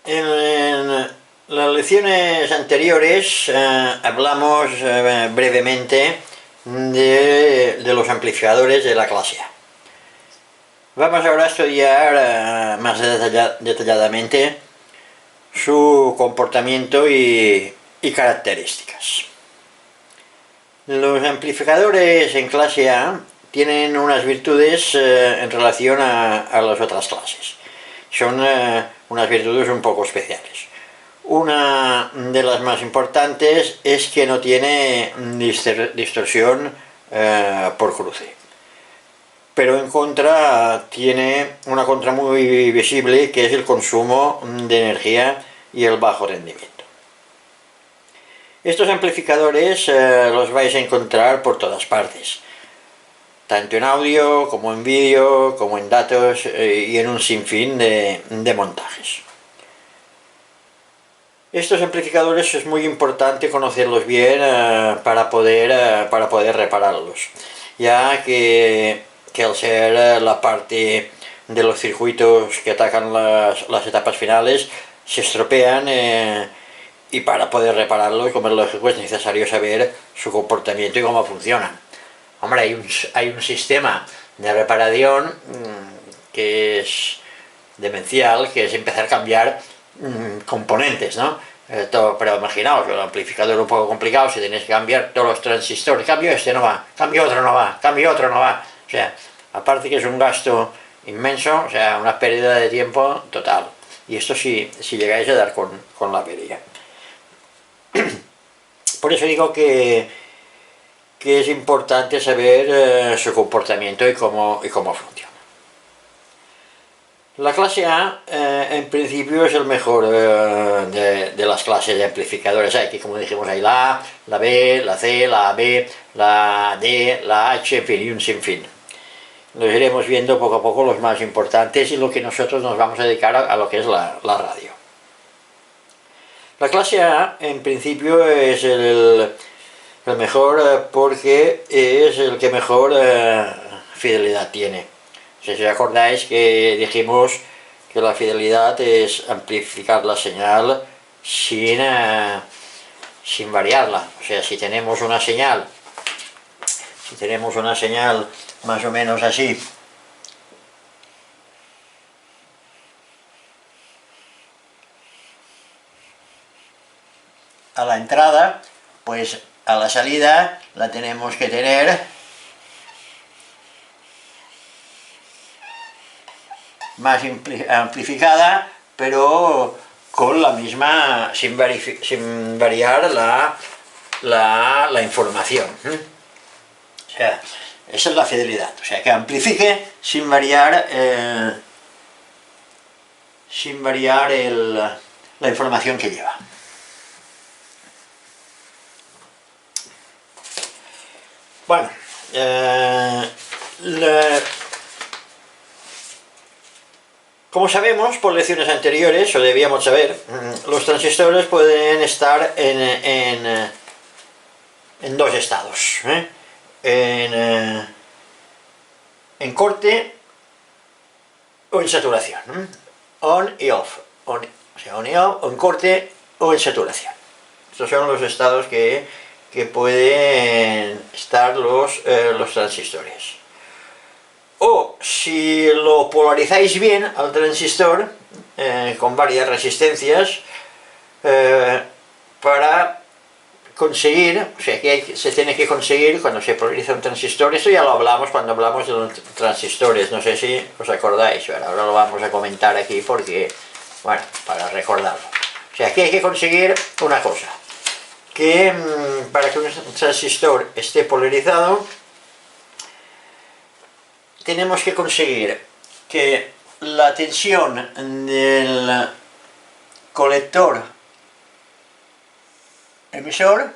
En las lecciones anteriores hablamos brevemente de los amplificadores de la clase A. Vamos ahora a estudiar más detalladamente su comportamiento y características. Los amplificadores en clase A tienen unas virtudes en relación a las otras clases. Son unas virtudes un poco especiales. Una de las más importantes es que no tiene distorsión por cruce. Pero en contra tiene una contra muy visible, que es el consumo de energía y el bajo rendimiento. Estos amplificadores los vais a encontrar por todas partes, tanto en audio, como en vídeo, como en datos y en un sinfín de montajes. Estos amplificadores es muy importante conocerlos bien para poder repararlos, ya que al ser la parte de los circuitos que atacan las etapas finales, se estropean y para poder repararlos, como es lógico, es necesario saber su comportamiento y cómo funcionan. Hombre, hay un sistema de reparación que es demencial, que es empezar a cambiar componentes, ¿no? Pero imaginaos, el amplificador es un poco complicado, si tenéis que cambiar todos los transistores, cambio este no va, cambio otro no va, cambio otro no va. O sea, aparte que es un gasto inmenso, o sea, una pérdida de tiempo total. Y esto si llegáis a dar con la avería. Por eso digo que es importante saber su comportamiento y cómo funciona. La clase A en principio es el mejor de las clases de amplificadores. Aquí, como dijimos, hay la A, la B, la C, la AB, la D, la H, en fin, y un sinfín. Los iremos viendo poco a poco los más importantes y lo que nosotros nos vamos a dedicar a lo que es la radio. La clase A en principio es el mejor porque es el que mejor fidelidad tiene. Si os acordáis que dijimos que la fidelidad es amplificar la señal sin variarla. O sea, si tenemos una señal más o menos así, a la entrada, pues a la salida la tenemos que tener más amplificada, pero con la misma, sin variar la información. O sea, esa es la fidelidad, o sea, que amplifique sin variar la información que lleva. Bueno, como sabemos por lecciones anteriores, o debíamos saber, los transistores pueden estar en dos estados, en corte o en saturación, on y off, o sea, on y off, o en corte o en saturación. Estos son los estados que pueden estar los transistores. O si lo polarizáis bien al transistor con varias resistencias para conseguir, o sea que se tiene que conseguir cuando se polariza un transistor. Esto ya lo hablamos cuando hablamos de los transistores, no sé si os acordáis, pero ahora lo vamos a comentar aquí porque, bueno, para recordarlo. O sea que hay que conseguir una cosa, que para que un transistor esté polarizado tenemos que conseguir que la tensión del colector emisor,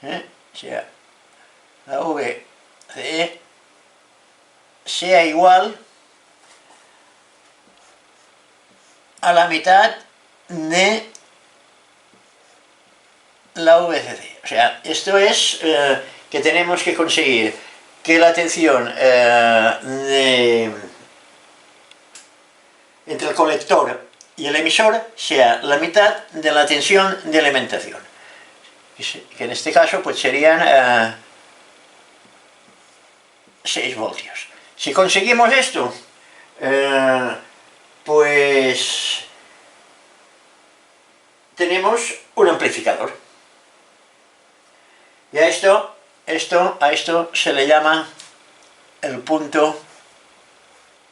o sea, la VCE sea igual a la mitad de la VCC. O sea, esto es que tenemos que conseguir que la tensión entre el colector y el emisor sea la mitad de la tensión de alimentación, que en este caso pues serían 6 voltios. Si conseguimos esto, pues tenemos un amplificador. Y a esto se le llama el punto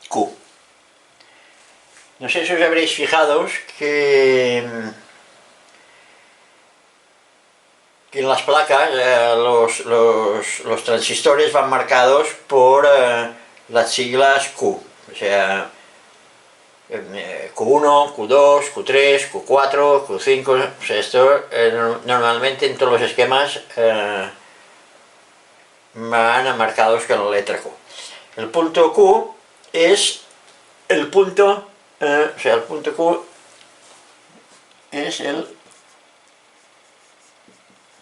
Q. No sé si os habréis fijado que en las placas los transistores van marcados por las siglas Q. O sea, Q1, Q2, Q3, Q4, Q5, o sea, esto normalmente en todos los esquemas van marcados con la letra Q. El punto Q es el punto, o sea, el punto Q es el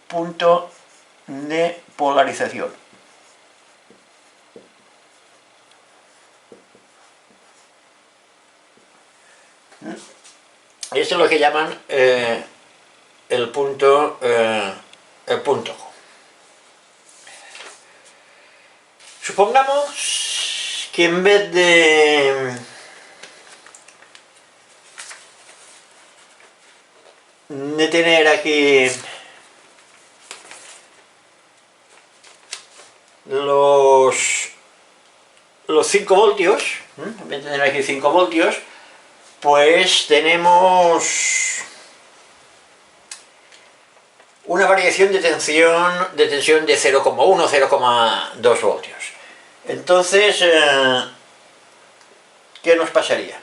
punto de polarización. Esto es lo que llaman el punto Q. Supongamos que en vez de tener aquí los 5 voltios, en vez de tener aquí 5 voltios, pues tenemos una variación de tensión de 0,1, 0,2 voltios. Entonces, ¿qué nos pasaría?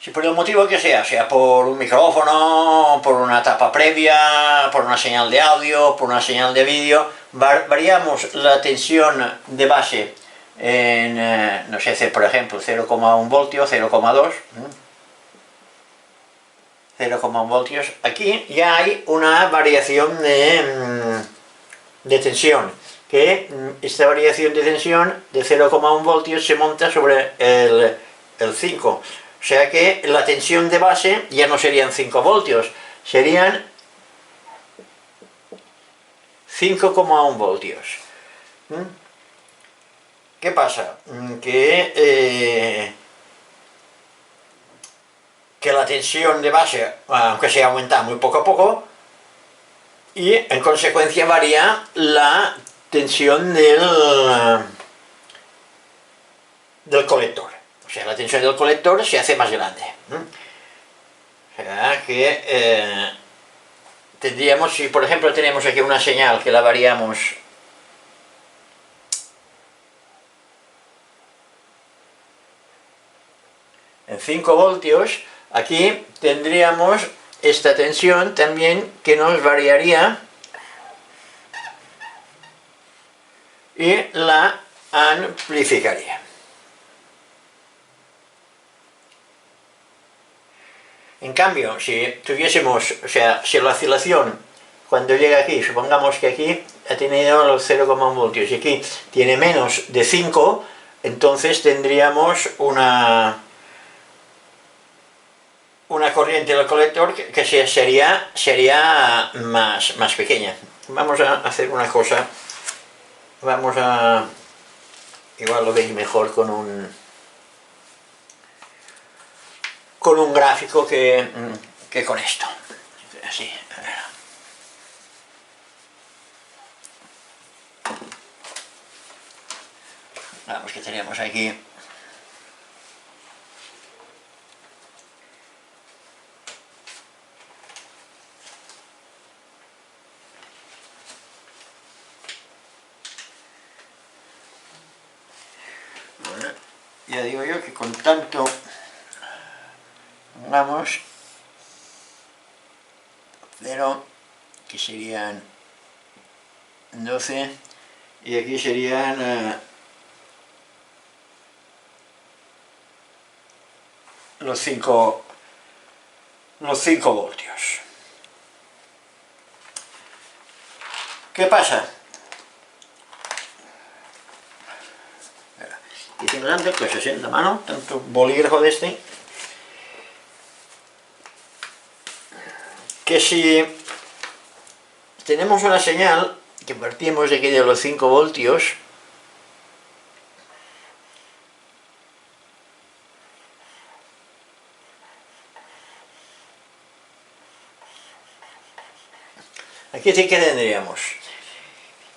Si por el motivo que sea por un micrófono, por una tapa previa, por una señal de audio, por una señal de vídeo, variamos la tensión de base en, no sé, por ejemplo, 0,1 voltios, 0,2, 0,1 voltios, aquí ya hay una variación de tensión, que esta variación de tensión de 0,1 voltios se monta sobre el 5. O sea que la tensión de base ya no serían 5 voltios, serían 5,1 voltios. ¿Qué pasa? Que la tensión de base, aunque sea aumenta muy poco a poco, y en consecuencia varía la tensión del colector. O sea, la tensión del colector se hace más grande. O sea que tendríamos, si por ejemplo tenemos aquí una señal que la variamos en 5 voltios, aquí tendríamos esta tensión también que nos variaría y la amplificaría. En cambio, si tuviésemos, o sea, si la oscilación cuando llega aquí, supongamos que aquí ha tenido los 0,1 voltios y aquí tiene menos de 5, entonces tendríamos una corriente del colector que sería más pequeña. Vamos a hacer una cosa, igual lo veis mejor con un gráfico que con esto. Así. Vamos, que tenemos aquí ya digo yo que con tanto, pongamos 0, que serían 12, y aquí serían los 5 voltios. ¿Qué pasa? Y tengo tanto que se sienta a mano, tanto bolígrafo de este, que si tenemos una señal que partimos de aquí de los 5 voltios, aquí sí que tendríamos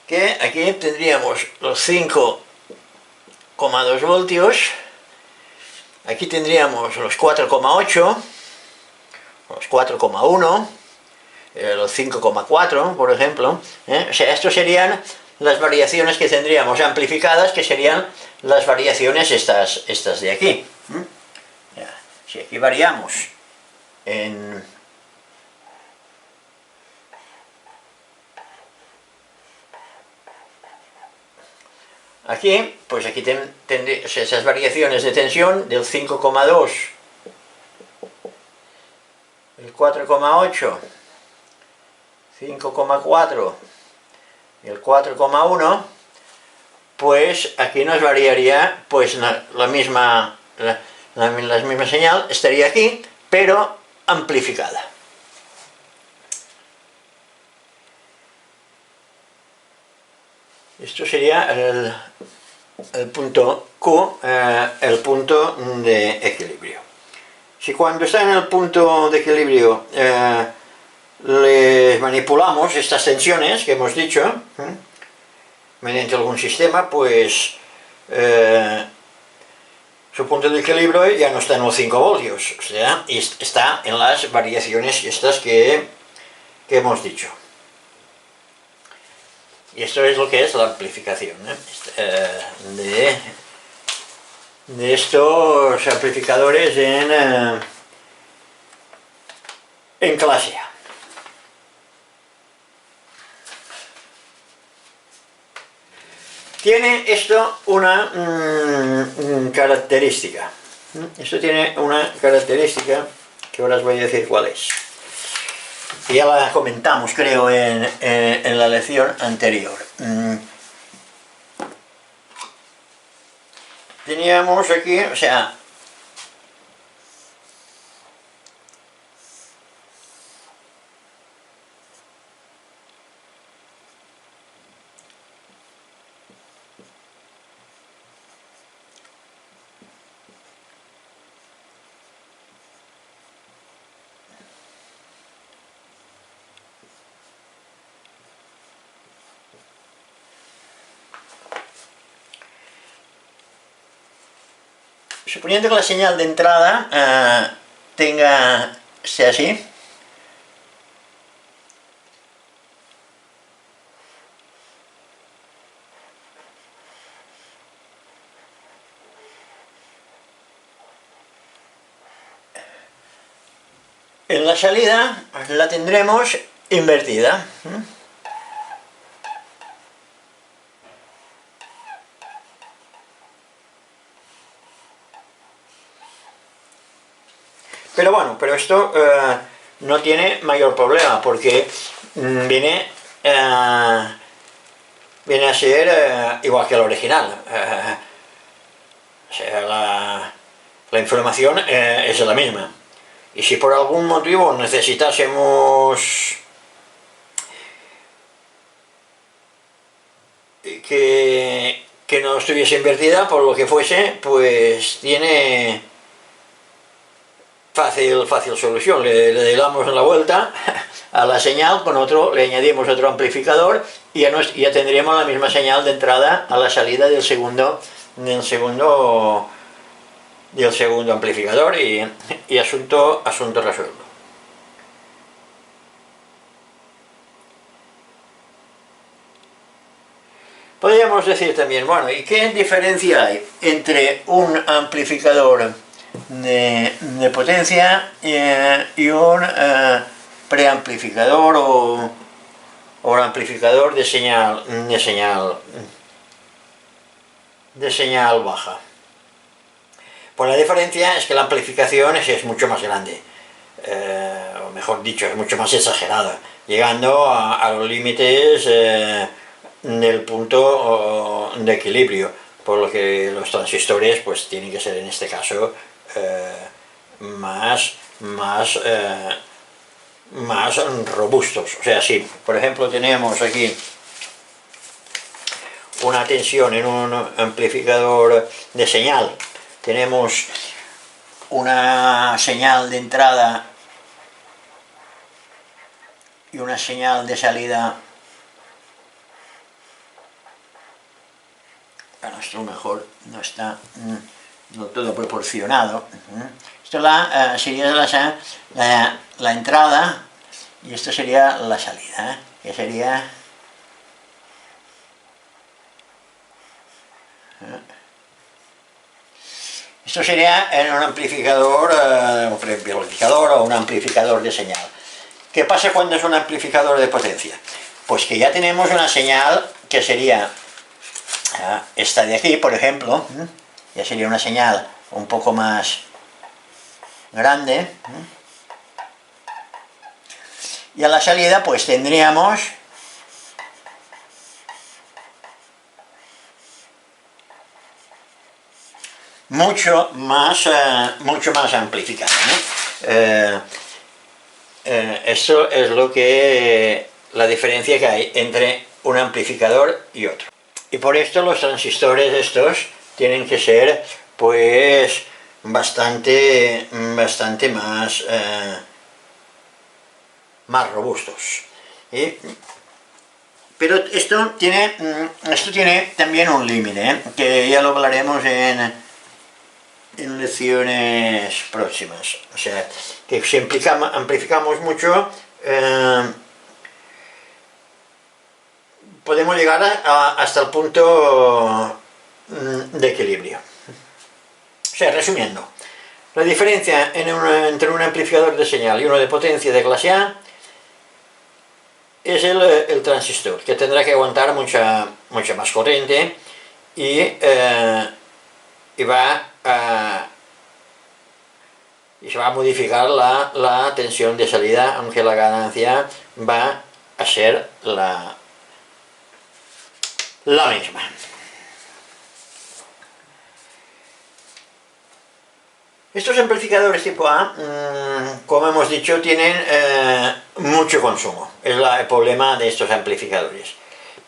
que aquí tendríamos los 5,2 voltios, aquí tendríamos los 4,8, los 4,1, los 5,4, por ejemplo, O sea, estos serían las variaciones que tendríamos amplificadas, que serían las variaciones estas de aquí. Si aquí variamos en aquí, pues aquí tendríamos esas variaciones de tensión del 5,2, el 4,8, 5,4 y el 4,1, pues aquí nos variaría pues la misma señal, estaría aquí, pero amplificada. Esto sería el punto Q, el punto de equilibrio. Si cuando está en el punto de equilibrio le manipulamos estas tensiones que hemos dicho, mediante algún sistema, pues su punto de equilibrio ya no está en los 5 voltios, o sea, está en las variaciones estas que hemos dicho. Y esto es lo que es la amplificación de estos amplificadores en clase A. Tiene esto una característica. Esto tiene una característica que ahora os voy a decir cuál es. Ya la comentamos, creo, en la lección anterior. Teníamos aquí, o sea, suponiendo que la señal de entrada sea así, en la salida la tendremos invertida. Pero bueno, esto no tiene mayor problema, porque viene a ser igual que el original. O sea, la información es la misma. Y si por algún motivo necesitásemos que no estuviese invertida, por lo que fuese, pues tiene fácil solución. Le damos la vuelta a la señal con otro, le añadimos otro amplificador y ya tendríamos la misma señal de entrada a la salida del segundo amplificador y asunto resuelto. Podríamos decir también, bueno, ¿y qué diferencia hay entre un amplificador de potencia y un preamplificador o un amplificador de señal baja? Pues la diferencia es que la amplificación es mucho más grande, o mejor dicho, es mucho más exagerada, llegando a los límites del punto de equilibrio, por lo que los transistores pues tienen que ser en este caso más robustos. O sea, si por ejemplo tenemos aquí una tensión en un amplificador de señal, tenemos una señal de entrada y una señal de salida. Bueno, esto mejor no está no todo proporcionado. Esto sería la entrada y esto sería la salida, que sería esto sería en un amplificador, o un amplificador de señal. ¿Qué pasa cuando es un amplificador de potencia? Pues que ya tenemos una señal que sería esta de aquí, por ejemplo, ya sería una señal un poco más grande. Y a la salida pues tendríamos mucho más amplificado, ¿no? Esto es la diferencia que hay entre un amplificador y otro. Y por esto los transistores estos tienen que ser pues bastante más robustos. Pero esto tiene también un límite, que ya lo hablaremos en lecciones próximas. O sea, que si amplificamos mucho, podemos llegar hasta el punto de equilibrio. O sea, resumiendo, la diferencia entre un amplificador de señal y uno de potencia de clase A es el transistor, que tendrá que aguantar mucha más corriente y se va a modificar la tensión de salida, aunque la ganancia va a ser la misma. Estos amplificadores tipo A, como hemos dicho, tienen mucho consumo. Es el problema de estos amplificadores.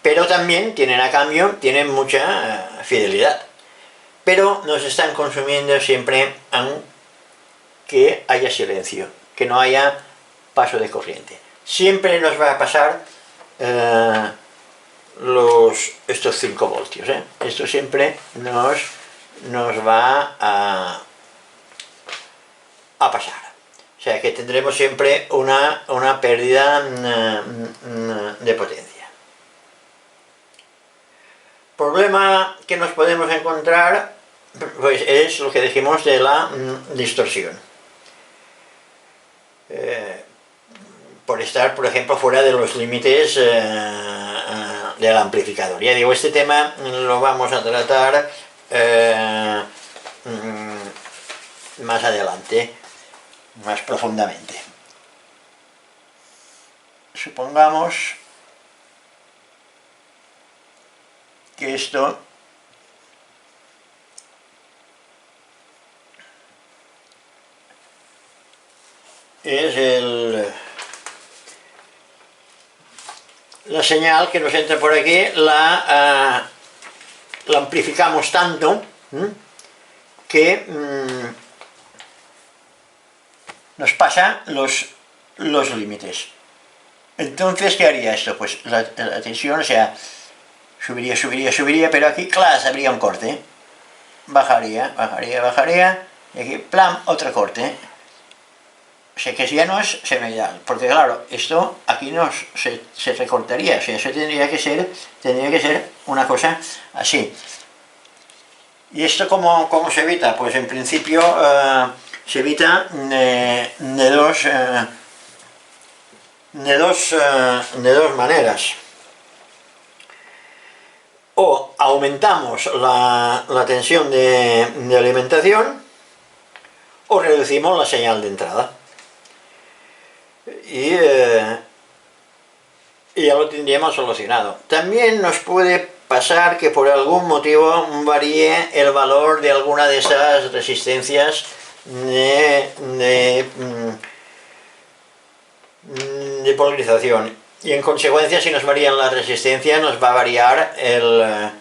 Pero también tienen mucha fidelidad. Pero nos están consumiendo siempre aunque haya silencio, que no haya paso de corriente. Siempre nos va a pasar estos 5 voltios. Esto siempre nos va a pasar. O sea que tendremos siempre una pérdida de potencia. Problema que nos podemos encontrar pues es lo que dijimos de la distorsión. Por estar, por ejemplo, fuera de los límites del amplificador. Ya digo, este tema lo vamos a tratar más adelante, más profundamente. Supongamos que esto es la señal que nos entra por aquí, la amplificamos tanto que nos pasa los límites. Entonces, ¿qué haría esto? Pues la tensión, o sea, subiría, pero aquí, claro, habría un corte. Bajaría, y aquí, plam, otro corte. sé que ya no es senoidal, porque claro, esto aquí se recortaría, o sea, eso tendría que ser una cosa así. ¿Y esto cómo se evita? Pues en principio se evita de dos maneras. O aumentamos la tensión de alimentación, o reducimos la señal de entrada. Y ya lo tendríamos solucionado. También nos puede pasar que por algún motivo varíe el valor de alguna de esas resistencias de polarización, y en consecuencia, si nos varían las resistencias, nos va a variar el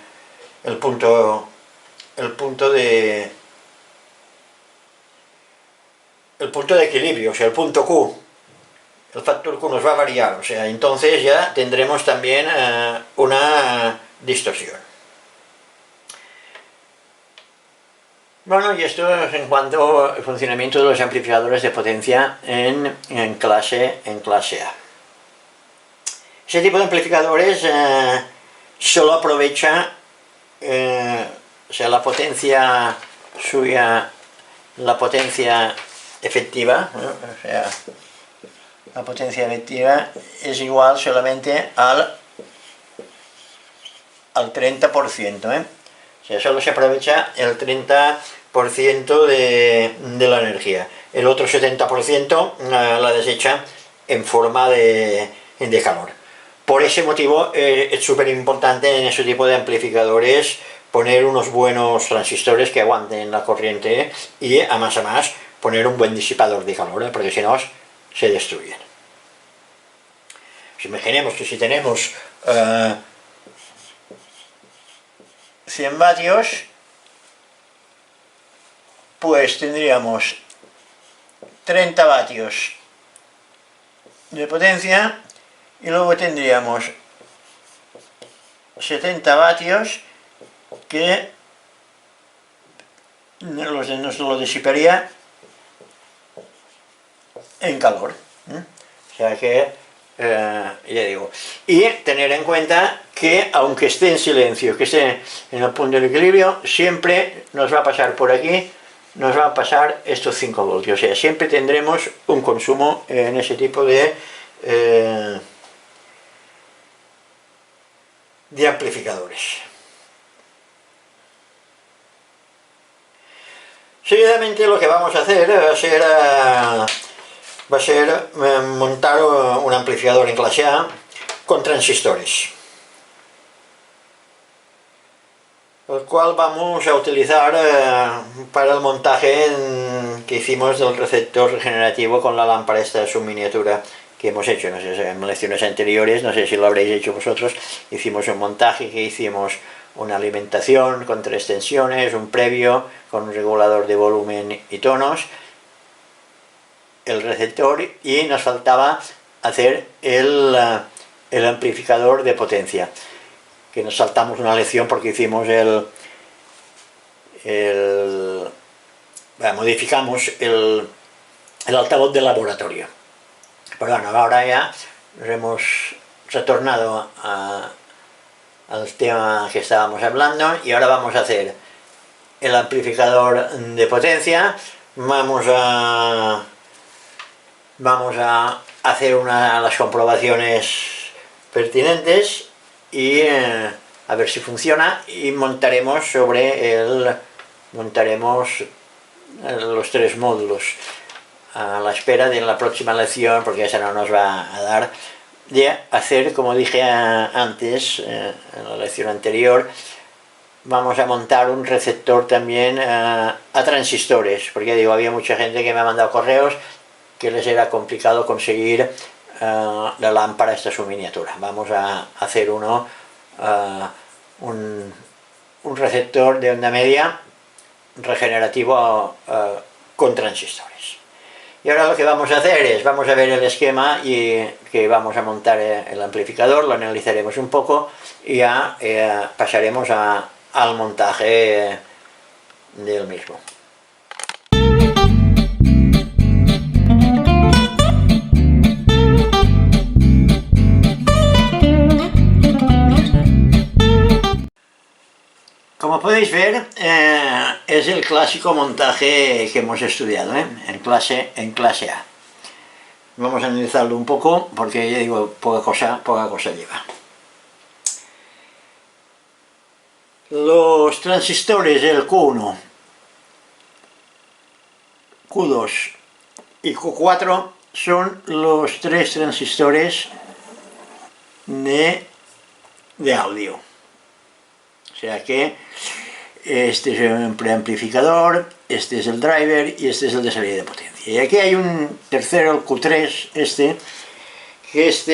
punto de equilibrio, o sea, el punto Q. El factor Q nos va a variar, o sea, entonces ya tendremos también una distorsión. Bueno, y esto es en cuanto al funcionamiento de los amplificadores de potencia en clase A. Ese tipo de amplificadores solo aprovecha, o sea, la potencia suya, la potencia efectiva, ¿no? O sea, la potencia efectiva es igual solamente al 30%, O sea, solo se aprovecha el 30% de la energía. El otro 70% la desecha en forma de calor. Por ese motivo es súper importante en ese tipo de amplificadores poner unos buenos transistores que aguanten la corriente y a más poner un buen disipador de calor, porque si no se destruyen. Pues imaginemos que si tenemos 100 vatios, pues tendríamos 30 vatios de potencia y luego tendríamos 70 vatios que nos lo disiparía en calor. O sea que, ya digo, y tener en cuenta que aunque esté en silencio, que esté en el punto de equilibrio, siempre nos va a pasar por aquí, nos va a pasar estos 5 voltios. O sea, siempre tendremos un consumo en ese tipo de amplificadores. Seguidamente lo que vamos a hacer va a ser montar un amplificador en clase A con transistores, el cual vamos a utilizar para el montaje que hicimos del receptor regenerativo con la lámpara esta subminiatura que hemos hecho, no sé, en lecciones anteriores, no sé si lo habréis hecho vosotros. Hicimos un montaje que hicimos una alimentación con 3 tensiones, un previo con un regulador de volumen y tonos, el receptor, y nos faltaba hacer el amplificador de potencia, que nos saltamos una lección porque hicimos modificamos el altavoz de laboratorio. Pero bueno, ahora ya nos hemos retornado al tema que estábamos hablando, y ahora vamos a hacer el amplificador de potencia. Vamos a hacer las comprobaciones pertinentes y a ver si funciona, y montaremos los 3 módulos a la espera de la próxima lección, porque esa no nos va a dar de hacer, como dije antes en la lección anterior. Vamos a montar un receptor también a transistores, porque ya digo, había mucha gente que me ha mandado correos que les era complicado conseguir la lámpara esta subminiatura. Vamos a hacer un receptor de onda media regenerativo con transistores. Y ahora lo que vamos a hacer es, vamos a ver el esquema y que vamos a montar el amplificador, lo analizaremos un poco y ya pasaremos al montaje del mismo. como podéis ver, es el clásico montaje que hemos estudiado, en clase A. Vamos a analizarlo un poco porque ya digo, poca cosa lleva. Los transistores del Q1, Q2 y Q4 son los tres transistores de audio. O sea que este es un preamplificador, este es el driver y este es el de salida de potencia. Y aquí hay un tercero, el Q3, que es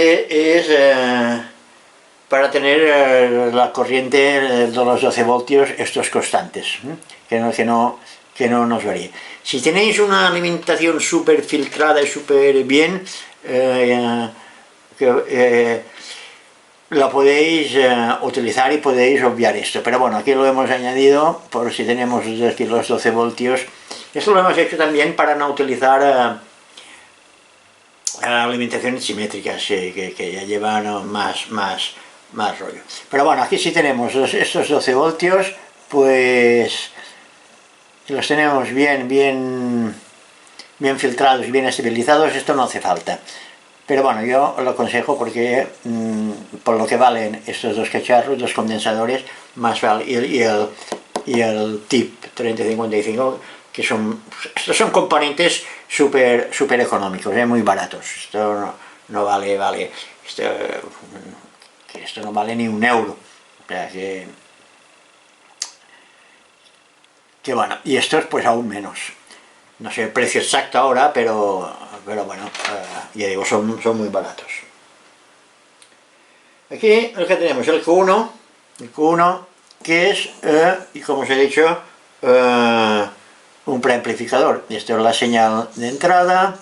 para tener la corriente de los 12 voltios, estos constantes, que no nos varíe. Si tenéis una alimentación súper filtrada y súper bien, la podéis utilizar y podéis obviar esto, pero bueno, aquí lo hemos añadido por si tenemos aquí los 12 voltios. Esto lo hemos hecho también para no utilizar alimentaciones simétricas que ya llevan más rollo. Pero bueno, aquí sí tenemos estos 12 voltios, pues los tenemos bien filtrados, bien estabilizados. Esto no hace falta. Pero bueno, yo lo aconsejo porque por lo que valen estos dos cacharros, dos condensadores, más vale, y el TIP 3055, que estos son componentes súper económicos, muy baratos. Esto no vale esto no vale ni €1. O sea que bueno, y estos pues aún menos. No sé el precio exacto ahora, pero bueno, ya digo, son muy baratos. Aquí lo que tenemos el Q1 que es, y como os he dicho, un preamplificador. Esto es la señal de entrada,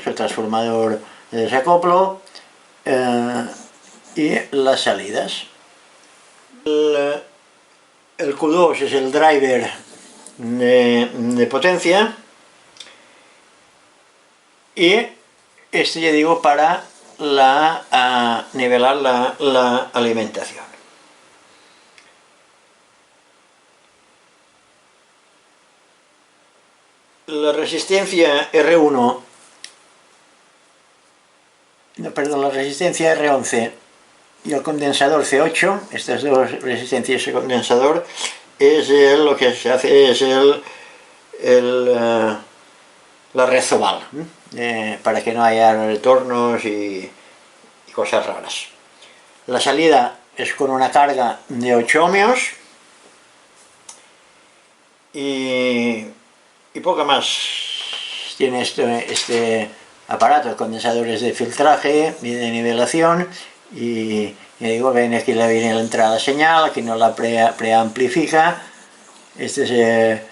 su transformador de desacoplo y las salidas. El Q2 es el driver de potencia. Y este, ya digo, para nivelar la alimentación. La resistencia R1, la resistencia R11 y el condensador C8, estas dos resistencias de condensador, lo que se hace es la red Zoval, para que no haya retornos y cosas raras. La salida es con una carga de 8 ohmios y poco más. Tiene este aparato de condensadores de filtraje y de nivelación, y digo, ven, aquí viene la entrada señal, aquí no la preamplifica. Este es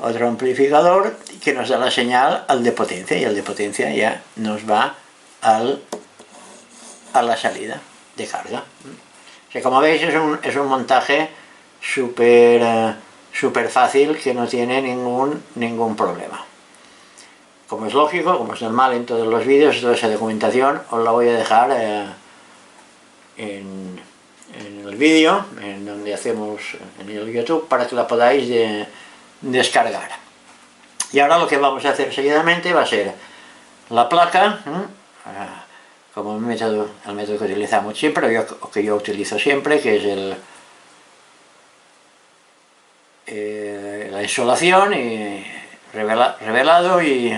otro amplificador que nos da la señal al de potencia, y el de potencia ya nos va a la salida de carga. O sea, como veis, es un montaje súper fácil, que no tiene ningún problema. Como es lógico, como es normal en todos los vídeos, toda esa documentación os la voy a dejar en el vídeo, en donde hacemos en el YouTube, para que la podáis descargar. Y ahora lo que vamos a hacer seguidamente va a ser la placa, como el método que utilizamos siempre, o que yo utilizo siempre, que es la insolación y revelado y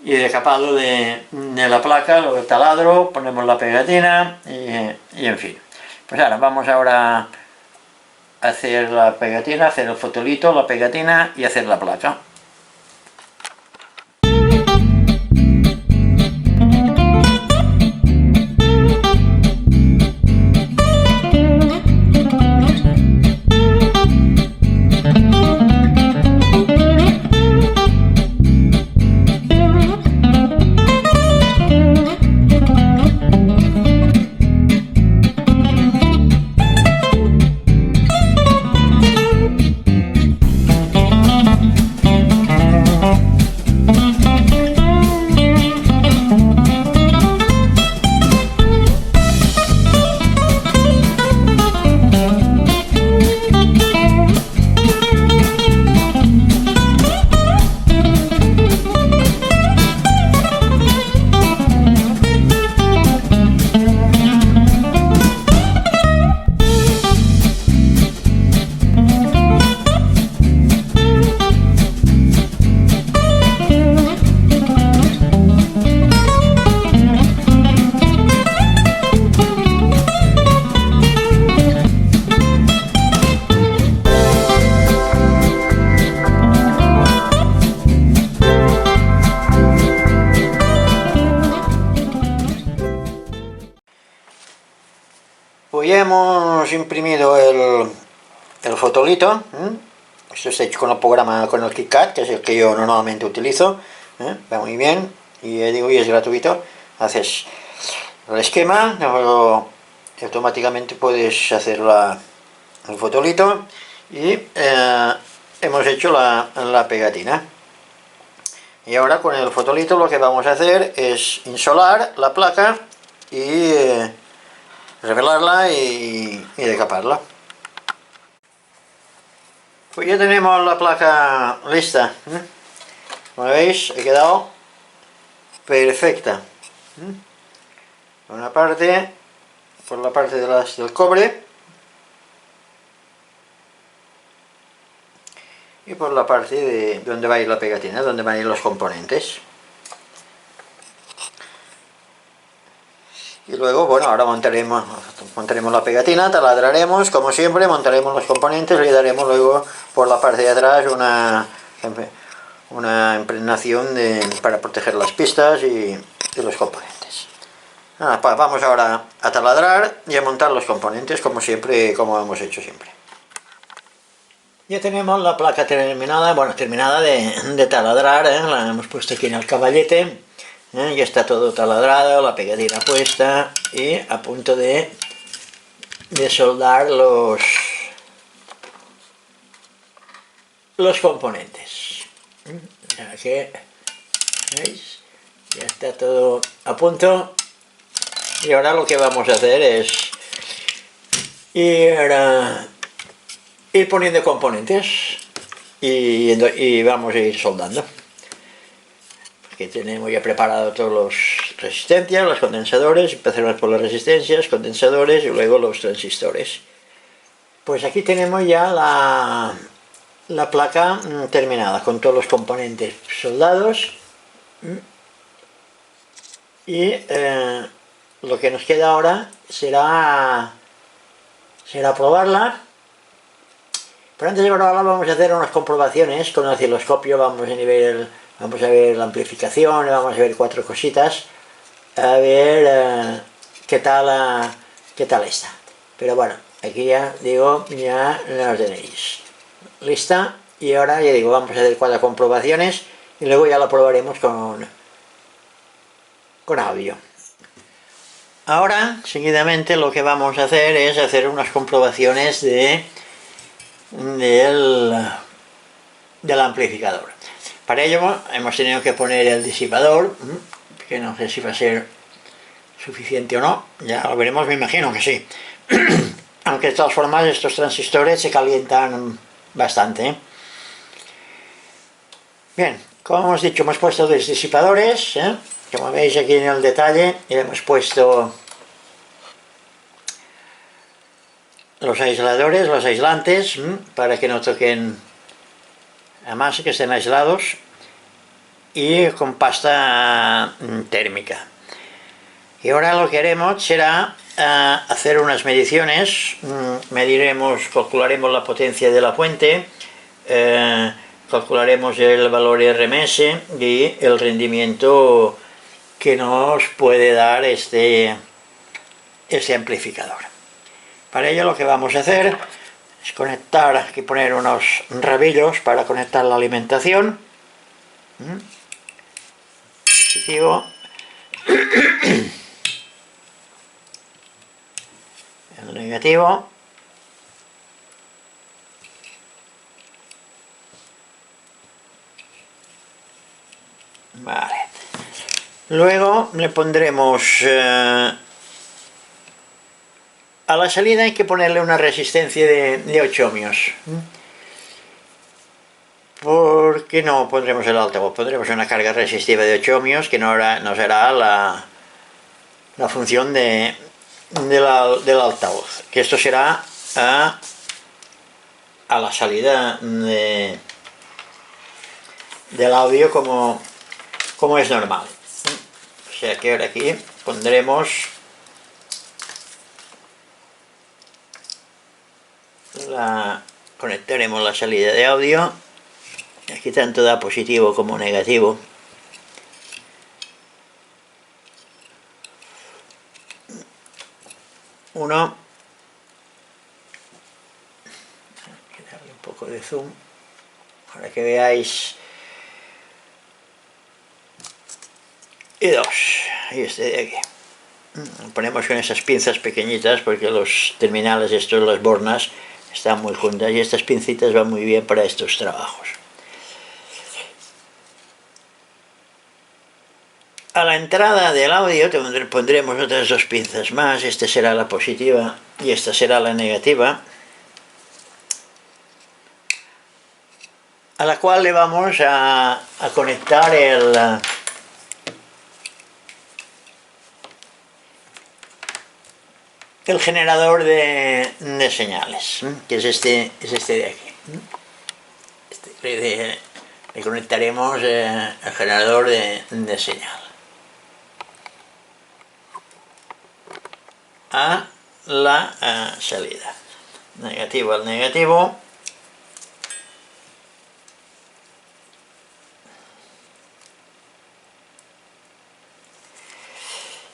decapado de la placa, el taladro, ponemos la pegatina y en fin. Pues ahora vamos a hacer la pegatina, hacer el fotolito, la pegatina y hacer la placa. ya hemos imprimido el fotolito. Esto está hecho con el programa, con el KitKat, que es el que yo normalmente utilizo. Va muy bien, y digo, y es gratuito. Haces el esquema, luego automáticamente puedes hacer el fotolito, y hemos hecho la pegatina. Y ahora con el fotolito lo que vamos a hacer es insolar la placa y revelarla y decaparla. Pues ya tenemos la placa lista. Como veis, ha quedado perfecta. Por la parte del cobre y por la parte de donde va a ir la pegatina, donde van a ir los componentes. Y luego, bueno, ahora montaremos la pegatina, taladraremos, como siempre, montaremos los componentes, le daremos luego por la parte de atrás una impregnación para proteger las pistas y los componentes. Vamos ahora a taladrar y a montar los componentes, como siempre, como hemos hecho siempre. Ya tenemos la placa terminada, bueno, terminada de taladrar, la hemos puesto aquí en el caballete. Ya está todo taladrado, la pegatina puesta y a punto de soldar los componentes. Ya que, ¿veis? Ya está todo a punto, y ahora lo que vamos a hacer es ir poniendo componentes y vamos a ir soldando. Aquí tenemos ya preparado todas las resistencias, los condensadores. Empezaremos por las resistencias, condensadores y luego los transistores. Pues aquí tenemos ya la placa terminada con todos los componentes soldados, y lo que nos queda ahora será probarla. Pero antes de probarla vamos a hacer unas comprobaciones con el osciloscopio. Vamos a ver la amplificación, vamos a ver 4 cositas, a ver qué tal está. Pero bueno, aquí ya digo, ya la tenéis lista, y ahora ya digo, vamos a hacer 4 comprobaciones y luego ya la probaremos con audio. Ahora, seguidamente, lo que vamos a hacer es hacer unas comprobaciones del amplificador. Para ello hemos tenido que poner el disipador, que no sé si va a ser suficiente o no, ya lo veremos, me imagino que sí. Aunque de todas formas estos transistores se calientan bastante. Bien, como hemos dicho, hemos puesto 2 disipadores, como veis aquí en el detalle, y hemos puesto los aisladores, los aislantes, para que no toquen, además que estén aislados, y con pasta térmica. Y ahora lo que haremos será hacer unas mediciones. Calcularemos la potencia de la fuente, calcularemos el valor RMS y el rendimiento que nos puede dar este amplificador. Para ello lo que vamos a hacer es conectar, aquí poner unos rabillos para conectar la alimentación. Positivo. El negativo. Vale. Luego le pondremos a la salida hay que ponerle una resistencia de 8 ohmios. ¿Por qué no pondremos el altavoz? Pondremos una carga resistiva de 8 ohmios, que no será la función del altavoz, que esto será a la salida del audio como es normal. O sea que ahora aquí pondremos conectaremos la salida de audio. Aquí tanto da positivo como negativo. Uno Hay que darle un poco de zoom para que veáis. Y 2, y este de aquí. Ponemos con esas pinzas pequeñitas porque los terminales estos, las bornas, están muy juntas y estas pincitas van muy bien para estos trabajos. A la entrada del audio pondremos otras 2 pinzas más. Esta será la positiva y esta será la negativa, a la cual le vamos a conectar el generador de señales, que es este de aquí. Le conectaremos el generador de señal a la salida. Negativo al negativo.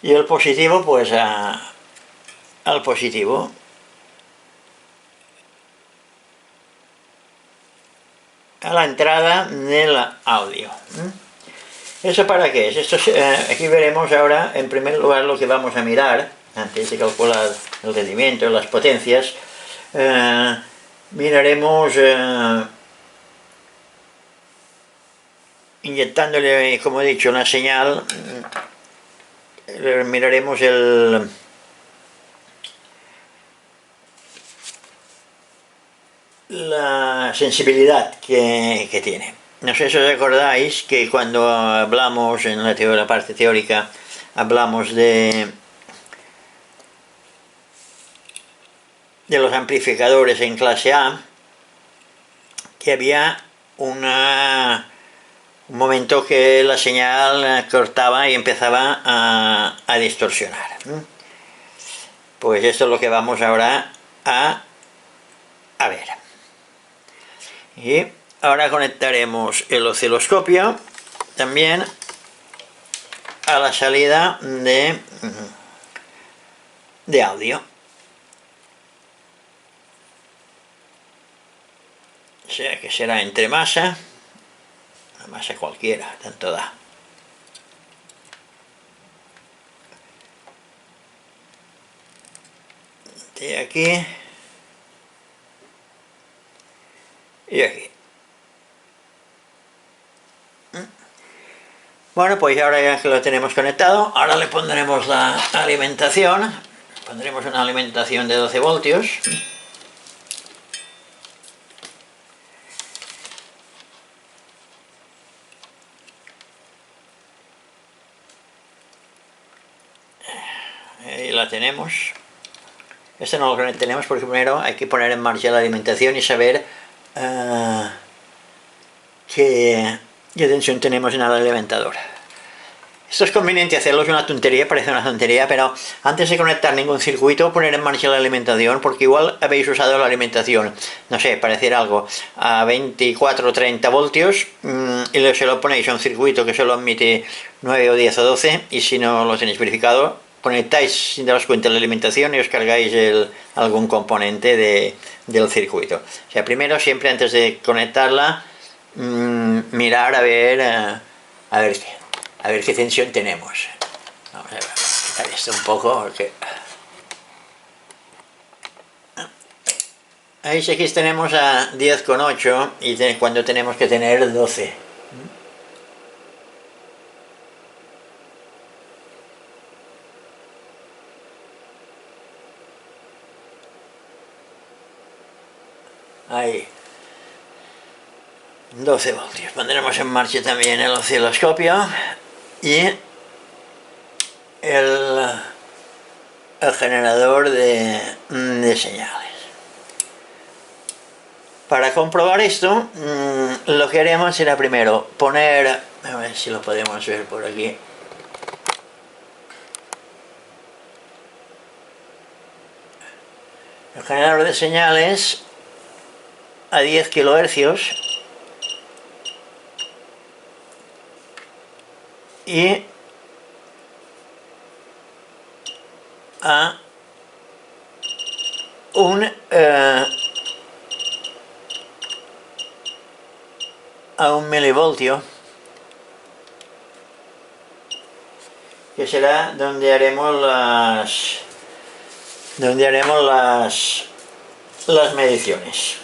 Y el positivo pues al positivo. A la entrada del audio. ¿Eso para qué es? Esto aquí veremos ahora, en primer lugar, lo que vamos a mirar, antes de calcular el rendimiento, las potencias. Miraremos, inyectándole, como he dicho, una señal, miraremos la sensibilidad que tiene. No sé si os acordáis que cuando hablamos en la parte teórica, hablamos de los amplificadores en clase A, que había un momento que la señal cortaba y empezaba a distorsionar. Pues esto es lo que vamos ahora a ver. Y ahora conectaremos el osciloscopio también a la salida de audio. O sea que será entre masa, una masa cualquiera, tanto da. De aquí y aquí. Bueno, pues ahora ya que lo tenemos conectado, ahora le pondremos la alimentación. Pondremos una alimentación de 12 voltios. Ahí la tenemos. Esto no lo tenemos porque primero hay que poner en marcha la alimentación y saber qué tensión tenemos en la alimentadora. Esto es conveniente hacerlo, es una tontería, parece una tontería, pero antes de conectar ningún circuito, poner en marcha la alimentación, porque igual habéis usado la alimentación, no sé, para decir algo, a 24 o 30 voltios, y se lo ponéis a un circuito que solo admite 9 o 10 o 12, y si no lo tenéis verificado, conectáis sin daros cuenta la alimentación y os cargáis algún componente del circuito. O sea, primero, siempre antes de conectarla, mirar a ver qué tensión tenemos. Vamos a quitar esto un poco porque... Ahí sí que tenemos a 10,8 y cuando tenemos que tener 12. Ahí. 12 voltios. Pondremos en marcha también el osciloscopio y el generador de señales. Para comprobar esto, lo que haremos será primero poner, a ver si lo podemos ver por aquí, el generador de señales a 10 kHz y a un a 1 milivoltio, que será donde haremos las mediciones.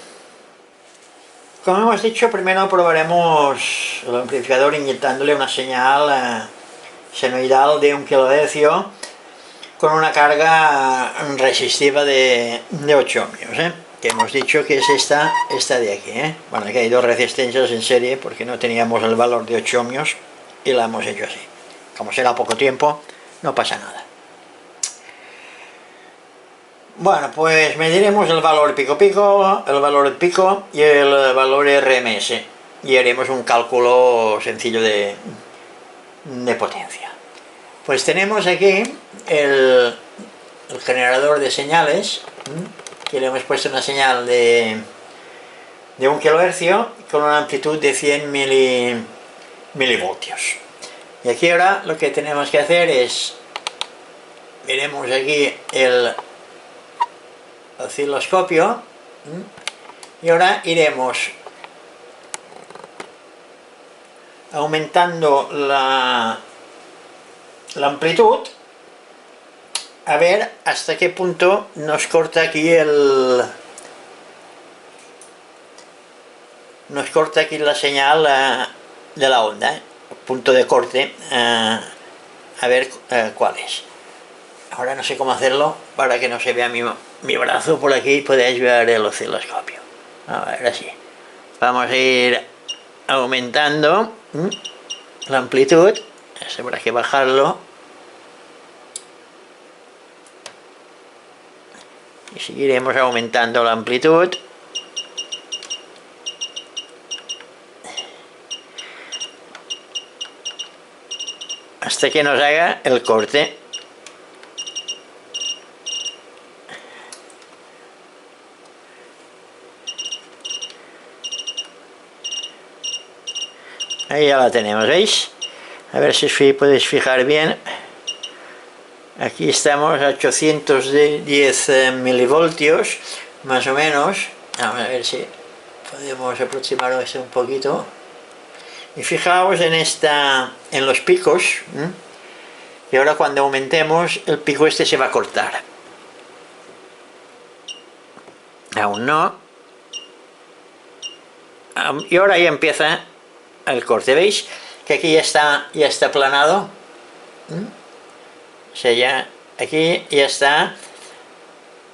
Como hemos dicho, primero probaremos el amplificador inyectándole una señal senoidal de 1 kHz con una carga resistiva de 8 ohmios, que hemos dicho que es esta de aquí. Bueno, aquí hay dos resistencias en serie porque no teníamos el valor de 8 ohmios y la hemos hecho así. Como será poco tiempo, no pasa nada. Bueno, pues mediremos el valor pico-pico, el valor pico y el valor RMS y haremos un cálculo sencillo de potencia. Pues tenemos aquí el generador de señales, que le hemos puesto una señal de 1 kHz con una amplitud de 100 milivoltios. Y aquí ahora lo que tenemos que hacer es, veremos aquí el osciloscopio, y ahora iremos aumentando la amplitud a ver hasta qué punto nos corta aquí la señal de la onda, punto de corte, a ver cuál es. Ahora no sé cómo hacerlo para que no se vea mi brazo por aquí y podáis ver el osciloscopio. A ver, así. Vamos a ir aumentando la amplitud. Habrá que bajarlo. Y seguiremos aumentando la amplitud. Hasta que nos haga el corte. Ahí ya la tenemos, ¿veis? A ver si podéis fijar bien. Aquí estamos a 810 milivoltios, más o menos. Vamos a ver si podemos aproximar esto un poquito. Y fijaos en los picos. Y ahora cuando aumentemos, el pico este se va a cortar. Aún no. Y ahora ya empieza el corte, ¿veis? Que aquí ya está aplanado. O sea, ya aquí ya está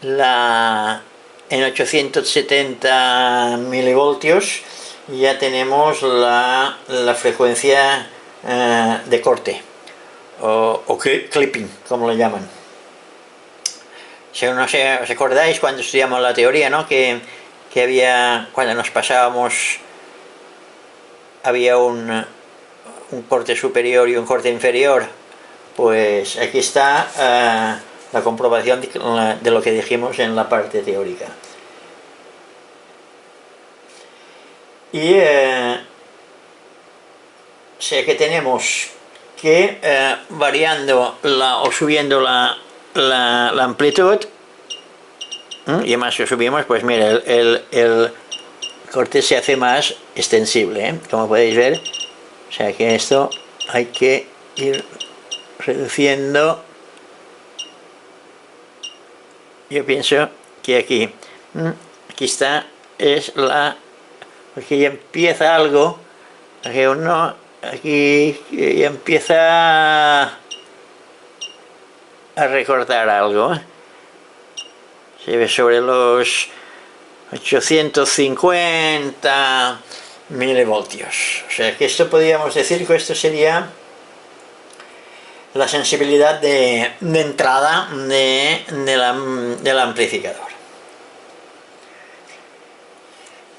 en 870 milivoltios, ya tenemos la frecuencia de corte o clipping, como lo llaman. Si no sé, ¿os acordáis cuando estudiamos la teoría, ¿no? que había, cuando nos pasábamos, había un corte superior y un corte inferior? Pues aquí está la comprobación de lo que dijimos en la parte teórica. Y sé que tenemos que variando o subiendo la amplitud, y más que subimos, pues mira, el corte se hace más extensible, como podéis ver. O sea que esto hay que ir reduciendo. Yo pienso que aquí está, porque ya empieza algo, aquí ya empieza a recortar algo. Se ve sobre los 850 milivoltios. O sea que esto podríamos decir que esto sería la sensibilidad de entrada del amplificador.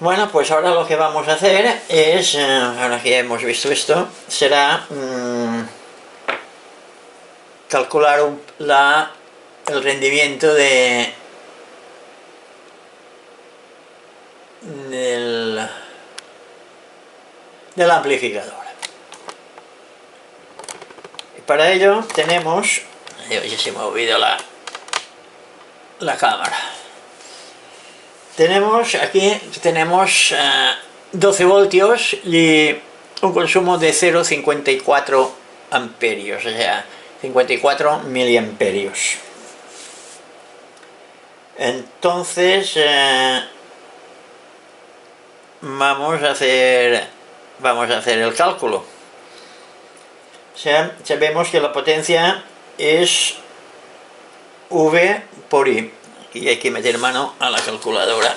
Bueno, pues ahora lo que vamos a hacer es, ahora que ya hemos visto esto, será calcular el rendimiento del amplificador. Para ello tenemos, ya se me ha movido la cámara, aquí tenemos 12 voltios y un consumo de 0,54 amperios, o sea, 54 miliamperios. Entonces, vamos a hacer el cálculo. O sea, sabemos que la potencia es V por I. Aquí hay que meter mano a la calculadora.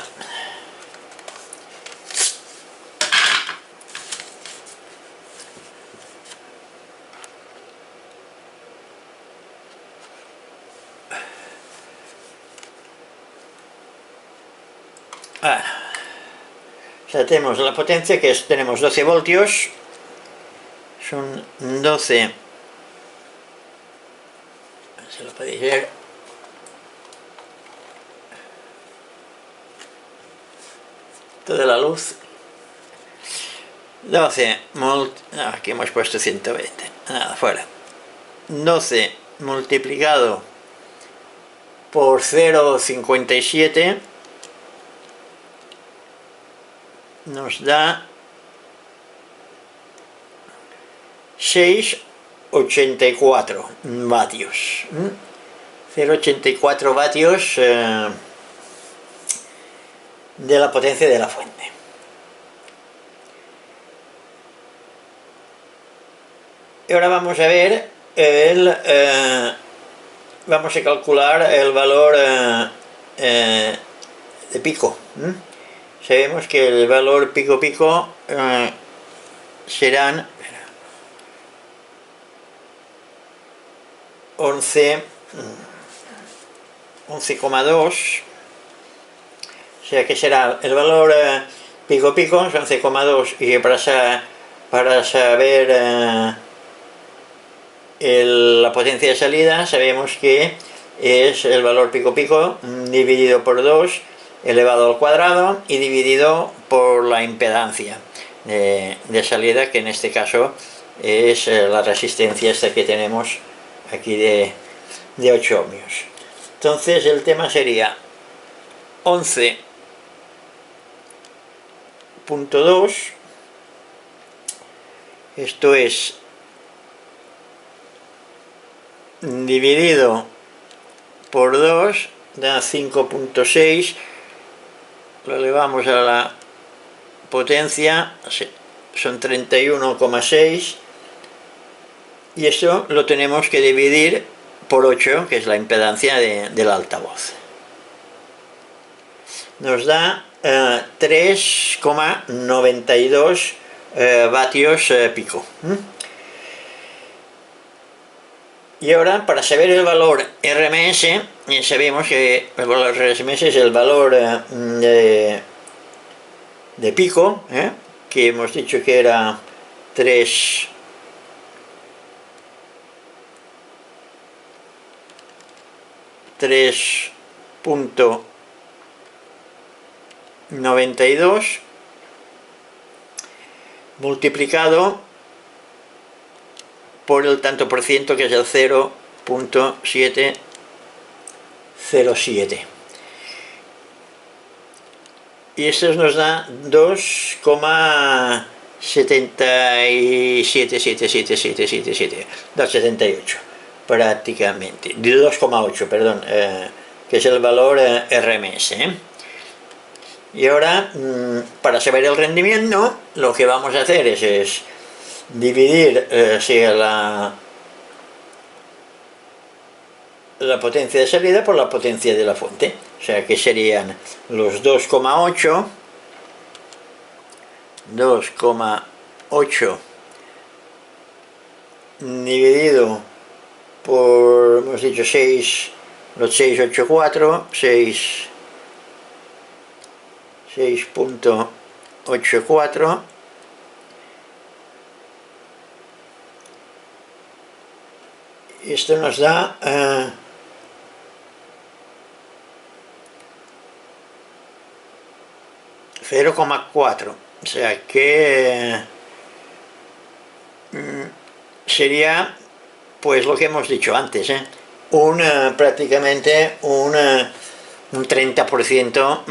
O sea, tenemos la potencia que tenemos 12 voltios, son 12, si lo podéis ver, toda la luz, 12, aquí hemos puesto 120, nada, fuera, 12 multiplicado por 0,57 nos da 6,84 vatios. 0,84 vatios de la potencia de la fuente. Y ahora vamos a ver vamos a calcular el valor de pico. Sabemos que el valor pico serán 11,2, o sea que será el valor pico es 11,2, y para saber la potencia de salida sabemos que es el valor pico dividido por 2 elevado al cuadrado y dividido por la impedancia de salida, que en este caso es la resistencia esta que tenemos aquí de 8 ohmios. Entonces el tema sería 11,2, esto es dividido por 2 da 5,6, lo elevamos a la potencia, son 31,6, y esto lo tenemos que dividir por 8, que es la impedancia del altavoz. Nos da 3,92 vatios pico. Y ahora, para saber el valor RMS, sabemos que el valor RMS es el valor de pico, que hemos dicho que era 3,92 multiplicado por el tanto por ciento, que es el 0,707, y esto nos da 2,777777, prácticamente, 2,8, perdón, que es el valor RMS. Y ahora, para saber el rendimiento, lo que vamos a hacer es dividir la potencia de salida por la potencia de la fuente, o sea que serían los 2,8 dividido por, hemos dicho 6, los 6,84, 6,84, esto nos da 0,4, o sea que sería pues lo que hemos dicho antes, prácticamente un 30%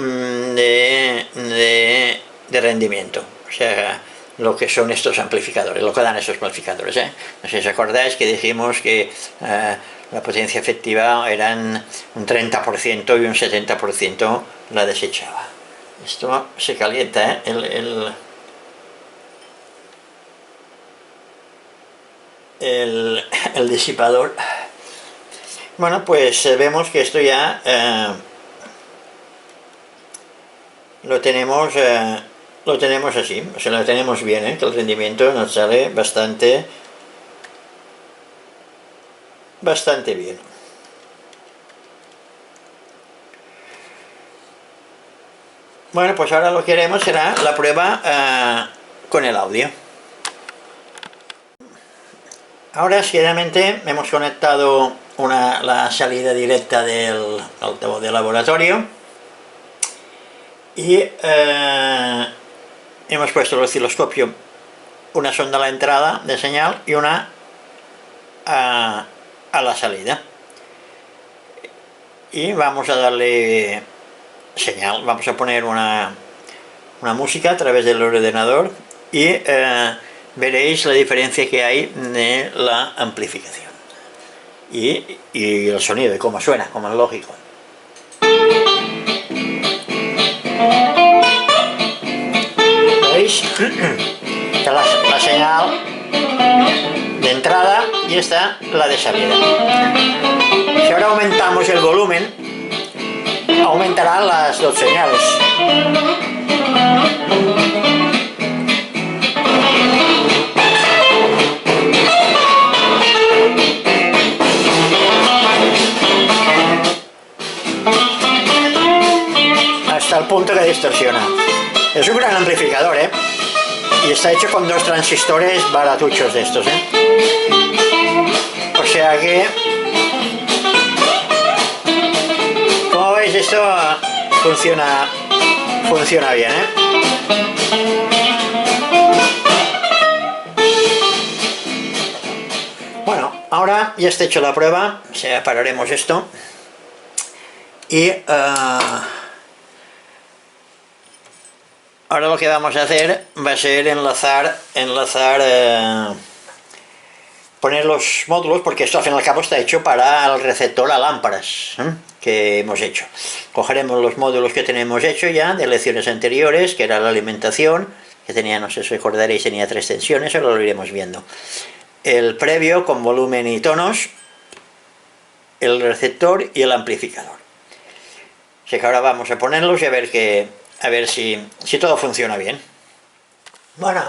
de rendimiento. O sea, lo que son estos amplificadores, lo que dan estos amplificadores. No sé si os acordáis que dijimos que la potencia efectiva eran un 30% y un 70% la desechaba. Esto se calienta, el disipador. Bueno, pues vemos que esto ya lo tenemos así, o sea, lo tenemos bien, que el rendimiento nos sale bastante bien. Bueno, pues ahora lo que haremos será la prueba con el audio. Ahora seguidamente hemos conectado la salida directa del altavoz de laboratorio y hemos puesto el osciloscopio, una sonda a la entrada de señal y una a la salida, y vamos a darle señal. Vamos a poner una música a través del ordenador y veréis la diferencia que hay de la amplificación y el sonido, y cómo suena, como es lógico. ¿Veis? Esta es la señal de entrada y esta la de salida. Si ahora aumentamos el volumen, aumentarán las dos señales. Hasta el punto que distorsiona. Es un gran amplificador, y está hecho con dos transistores baratuchos de estos, O sea que, como veis, esto funciona bien, Bueno, ahora ya está hecho la prueba, separaremos esto y ahora lo que vamos a hacer va a ser enlazar poner los módulos, porque esto al fin y al cabo está hecho para el receptor a lámparas que hemos hecho. Cogeremos los módulos que tenemos hecho ya de lecciones anteriores, que era la alimentación, que tenía, no sé si recordaréis, tenía 3 tensiones, ahora lo iremos viendo. El previo con volumen y tonos, el receptor y el amplificador. Así que ahora vamos a ponerlos y a ver si todo funciona bien. Bueno,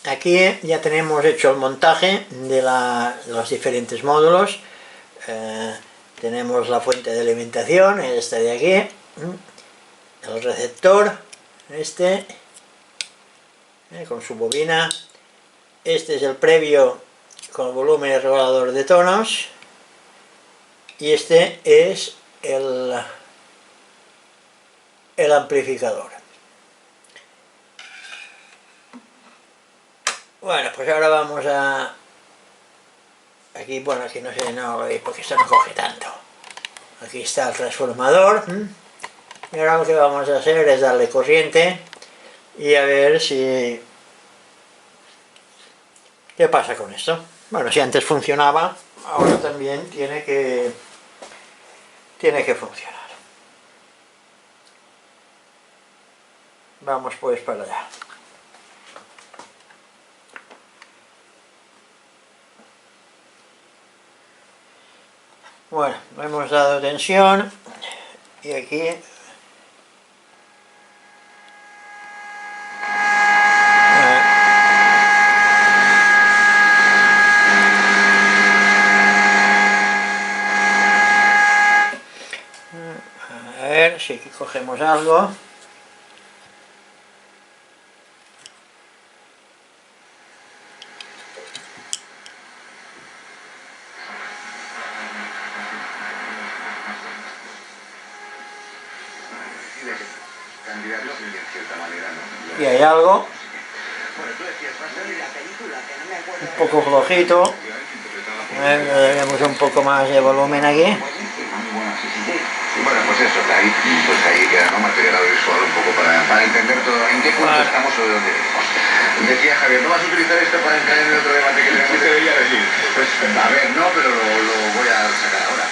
aquí ya tenemos hecho el montaje de los diferentes módulos. Tenemos la fuente de alimentación, esta de aquí, el receptor, con su bobina. Este es el previo con el volumen y regulador de tonos, y este es el amplificador. Bueno, pues ahora vamos a... Aquí, bueno, aquí no sé, no lo veis porque esto no coge tanto. Aquí está el transformador. Y ahora lo que vamos a hacer es darle corriente y a ver si... ¿qué pasa con esto? Bueno, si antes funcionaba, ahora también tiene que funcionar. Vamos pues para allá. Bueno, hemos dado tensión y aquí a ver si aquí cogemos algo. Y hay algo un poco flojito. Daremos un poco más de volumen aquí. Bueno, pues eso, ahí queda, ¿no? Material audiovisual un poco para entender todo, en qué punto estamos o de dónde venimos. Decía Javier, ¿no vas a utilizar esto para entrar en el otro debate que tenemos? Sí, te veía venir. Pues a ver, no, pero lo voy a sacar ahora.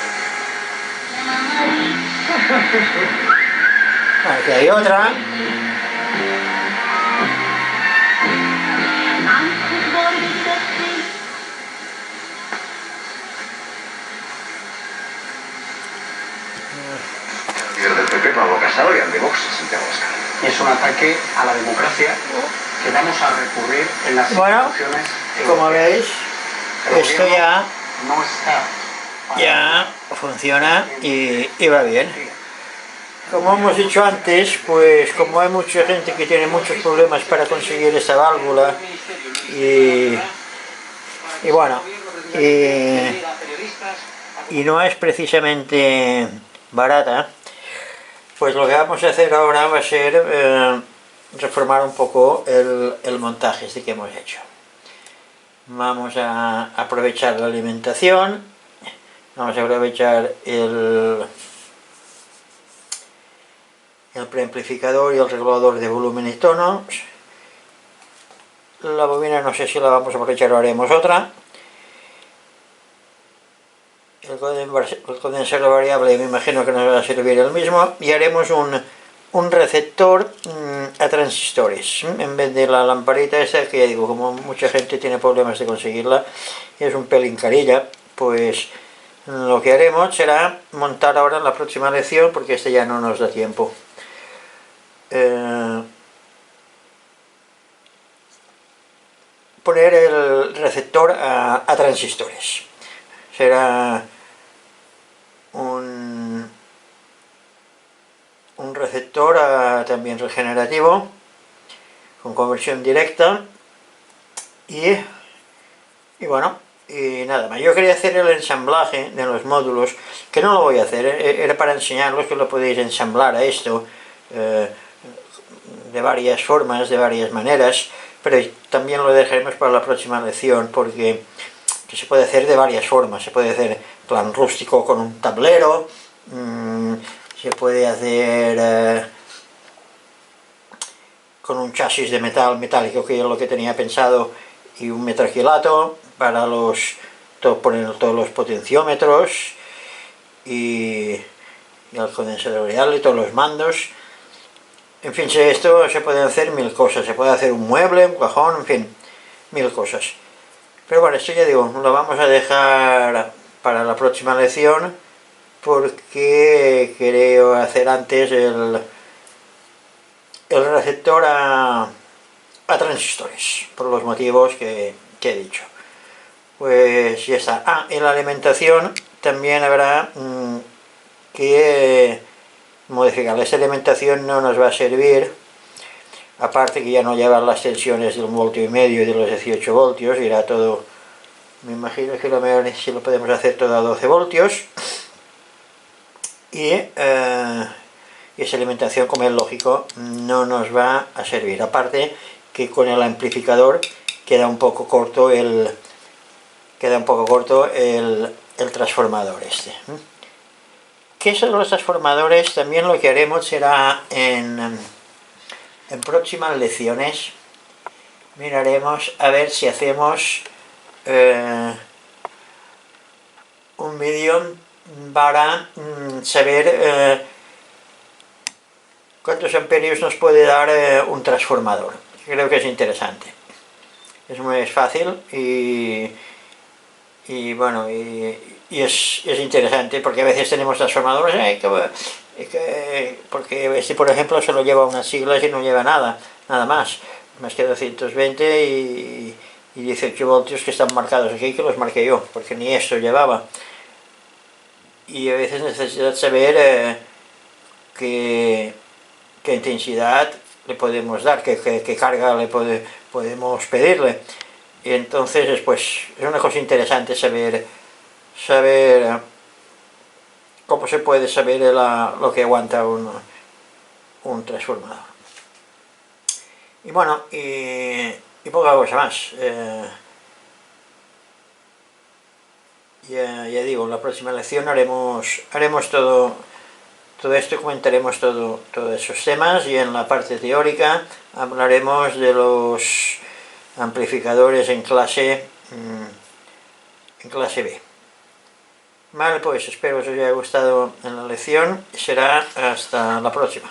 Aquí hay otra. Líder del PP, Pablo Casado, y al de Vox, Santiago Abascal. Es un ataque a la democracia que vamos a recurrir en las instituciones Como veis, esto ya no está funciona y va bien. Como hemos dicho antes, pues como hay mucha gente que tiene muchos problemas para conseguir esa válvula y bueno, y no es precisamente barata, pues lo que vamos a hacer ahora va a ser reformar un poco el montaje este que hemos hecho. Vamos a aprovechar la alimentación, vamos a aprovechar el preamplificador y el regulador de volumen y tonos. La bobina no sé si la vamos a aprovechar o haremos otra. El condensador variable me imagino que nos va a servir el mismo, y haremos un receptor a transistores en vez de la lamparita esta, que ya digo, como mucha gente tiene problemas de conseguirla y es un pelín carilla, pues lo que haremos será montar ahora en la próxima lección, porque este ya no nos da tiempo, poner el receptor a transistores. Será un receptor también regenerativo con conversión directa y bueno, y nada más. Yo quería hacer el ensamblaje de los módulos, que no lo voy a hacer, era para enseñaros que lo podéis ensamblar a esto de varias formas, de varias maneras, pero también lo dejaremos para la próxima lección, porque que se puede hacer de varias formas. Se puede hacer plan rústico con un tablero, se puede hacer con un chasis de metálico, que es lo que tenía pensado, y un metraquilato para poner todos los potenciómetros y el condensador real y todos los mandos. En fin, esto se puede hacer mil cosas. Se puede hacer un mueble, un cajón, en fin, mil cosas. Pero bueno, esto ya digo, lo vamos a dejar para la próxima lección, porque quiero hacer antes el receptor a transistores, por los motivos que he dicho. Pues ya está. En la alimentación también habrá que modificar. Esta alimentación no nos va a servir, aparte que ya no llevan las tensiones de 1,5 voltios y de los 18 voltios, irá todo, me imagino que lo mejor es si lo podemos hacer todo a 12 voltios, y esa alimentación, como es lógico, no nos va a servir. Aparte que con el amplificador queda un poco corto el transformador este. ¿Qué son los transformadores? También lo que haremos será en próximas lecciones. Miraremos a ver si hacemos un vídeo para saber cuántos amperios nos puede dar un transformador. Creo que es interesante. Es muy fácil y bueno, y es interesante, porque a veces tenemos transformadores porque este, por ejemplo, solo lleva unas siglas y no lleva nada más que 220 y 18 voltios que están marcados aquí, que los marqué yo, porque ni esto llevaba. Y a veces necesitas saber qué intensidad le podemos dar, qué carga le podemos pedirle. Y entonces pues es una cosa interesante saber cómo se puede saber lo que aguanta un transformador. Y bueno, y poca cosa más. Ya digo, en la próxima lección haremos todo esto, comentaremos todos esos temas, y en la parte teórica hablaremos de los amplificadores en clase B. Vale, pues espero que os haya gustado en la lección. Será hasta la próxima.